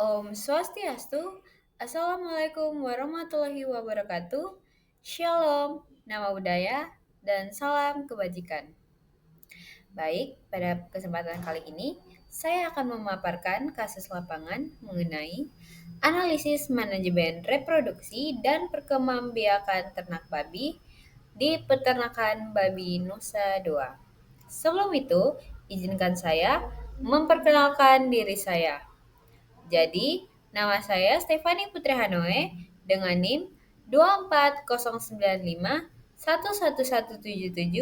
Om Swastiastu, Assalamualaikum warahmatullahi wabarakatuh, Shalom, nama budaya, dan salam kebajikan. Baik, pada kesempatan kali ini, saya akan memaparkan kasus lapangan mengenai analisis manajemen reproduksi dan perkembangbiakan ternak babi di peternakan babi Nusa Dua. Sebelum itu, izinkan saya memperkenalkan diri saya. Jadi, nama saya Stefani Putri Hanoe dengan NIM 24095 11177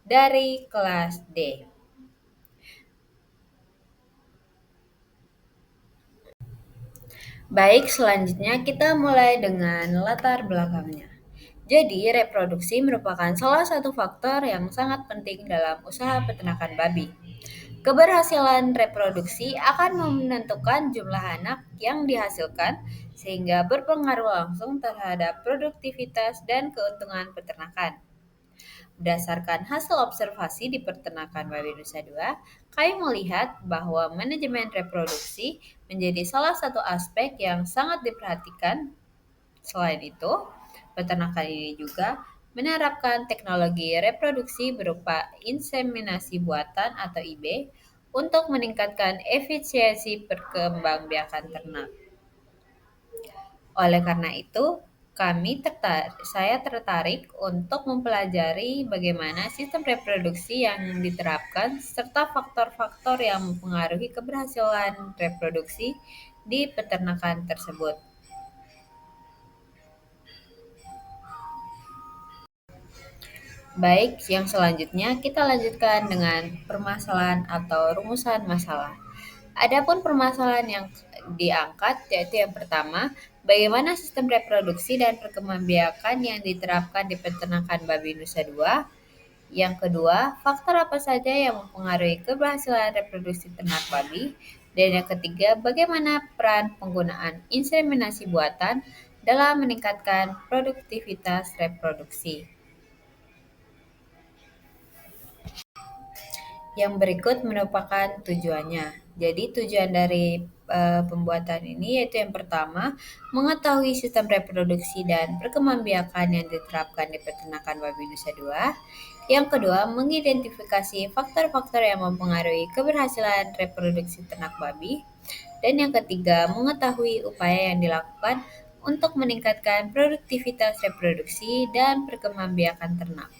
dari kelas D. Baik, selanjutnya kita mulai dengan latar belakangnya. Jadi, reproduksi merupakan salah satu faktor yang sangat penting dalam usaha peternakan babi. Keberhasilan reproduksi akan menentukan jumlah anak yang dihasilkan, sehingga berpengaruh langsung terhadap produktivitas dan keuntungan peternakan. Berdasarkan hasil observasi di peternakan babi Nusa Dua, kami melihat bahwa manajemen reproduksi menjadi salah satu aspek yang sangat diperhatikan. Selain itu, peternakan ini juga menerapkan teknologi reproduksi berupa inseminasi buatan atau IB untuk meningkatkan efisiensi perkembangbiakan ternak. Oleh karena itu, saya tertarik untuk mempelajari bagaimana sistem reproduksi yang diterapkan serta faktor-faktor yang mempengaruhi keberhasilan reproduksi di peternakan tersebut. Baik, yang selanjutnya kita lanjutkan dengan permasalahan atau rumusan masalah. Adapun permasalahan yang diangkat yaitu yang pertama, bagaimana sistem reproduksi dan perkembangbiakan yang diterapkan di peternakan babi Nusa Dua. Yang kedua, faktor apa saja yang mempengaruhi keberhasilan reproduksi ternak babi. Dan yang ketiga, bagaimana peran penggunaan inseminasi buatan dalam meningkatkan produktivitas reproduksi. Yang berikut merupakan tujuannya. Jadi tujuan dari pembuatan ini yaitu yang pertama, mengetahui sistem reproduksi dan perkembangbiakan yang diterapkan di peternakan babi Nusa Dua. Yang kedua, mengidentifikasi faktor-faktor yang mempengaruhi keberhasilan reproduksi ternak babi. Dan yang ketiga, mengetahui upaya yang dilakukan untuk meningkatkan produktivitas reproduksi dan perkembangbiakan ternak.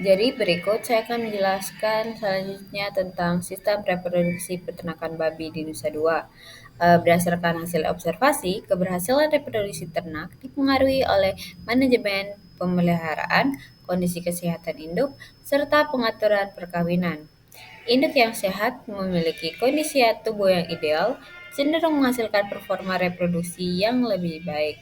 Jadi berikut saya akan menjelaskan selanjutnya tentang sistem reproduksi peternakan babi di Nusa Dua. Berdasarkan hasil observasi, keberhasilan reproduksi ternak dipengaruhi oleh manajemen pemeliharaan, kondisi kesehatan induk, serta pengaturan perkawinan. Induk yang sehat memiliki kondisi tubuh yang ideal, cenderung menghasilkan performa reproduksi yang lebih baik.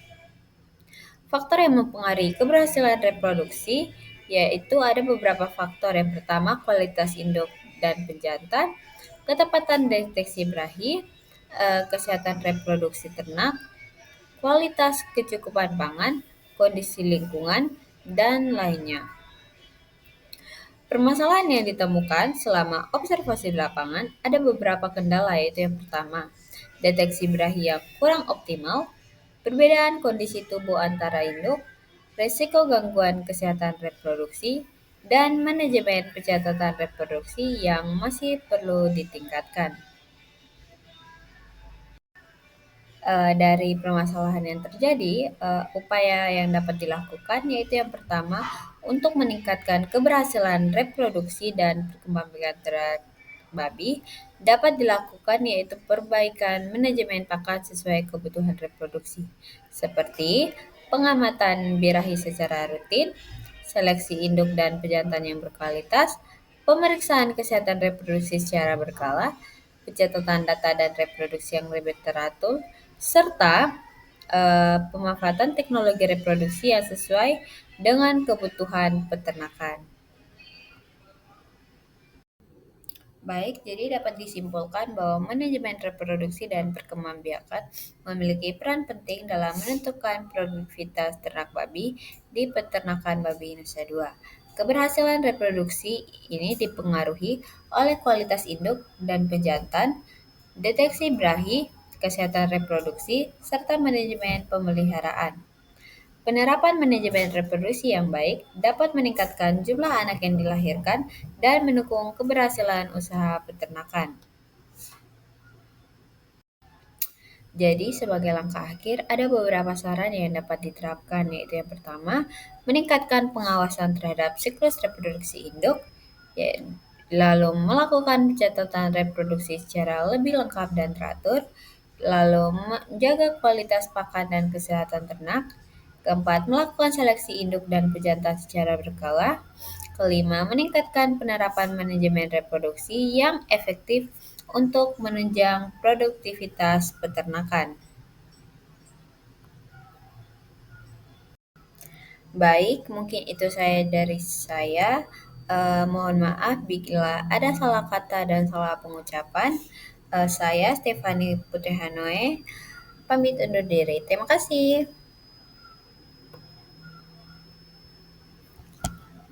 Faktor yang mempengaruhi keberhasilan reproduksi yaitu ada beberapa faktor. Yang pertama, kualitas induk dan pejantan, ketepatan deteksi berahi, kesehatan reproduksi ternak, kualitas kecukupan pangan, kondisi lingkungan, dan lainnya. Permasalahan yang ditemukan selama observasi di lapangan ada beberapa kendala, yaitu yang pertama, deteksi berahi yang kurang optimal, perbedaan kondisi tubuh antara induk, risiko gangguan kesehatan reproduksi, dan manajemen pencatatan reproduksi yang masih perlu ditingkatkan. Dari permasalahan yang terjadi, upaya yang dapat dilakukan yaitu yang pertama, untuk meningkatkan keberhasilan reproduksi dan perkembangbiakan ternak babi dapat dilakukan yaitu perbaikan manajemen pakan sesuai kebutuhan reproduksi, seperti pengamatan birahi secara rutin, seleksi induk dan pejantan yang berkualitas, pemeriksaan kesehatan reproduksi secara berkala, pencatatan data dan reproduksi yang lebih teratur, serta pemanfaatan teknologi reproduksi yang sesuai dengan kebutuhan peternakan. Baik, jadi dapat disimpulkan bahwa manajemen reproduksi dan perkembangbiakan memiliki peran penting dalam menentukan produktivitas ternak babi di peternakan babi Nusa Dua. Keberhasilan reproduksi ini dipengaruhi oleh kualitas induk dan pejantan, deteksi birahi, kesehatan reproduksi, serta manajemen pemeliharaan. Penerapan manajemen reproduksi yang baik dapat meningkatkan jumlah anak yang dilahirkan dan mendukung keberhasilan usaha peternakan. Jadi, sebagai langkah akhir, ada beberapa saran yang dapat diterapkan, yaitu yang pertama, meningkatkan pengawasan terhadap siklus reproduksi induk, lalu melakukan pencatatan reproduksi secara lebih lengkap dan teratur, lalu menjaga kualitas pakan dan kesehatan ternak, keempat, melakukan seleksi induk dan pejantan secara berkala, kelima, meningkatkan penerapan manajemen reproduksi yang efektif untuk menunjang produktivitas peternakan. Baik, mungkin itu dari saya. Mohon maaf bila ada salah kata dan salah pengucapan. Saya Stefani Putri Hanoe, pamit undur diri. Terima kasih.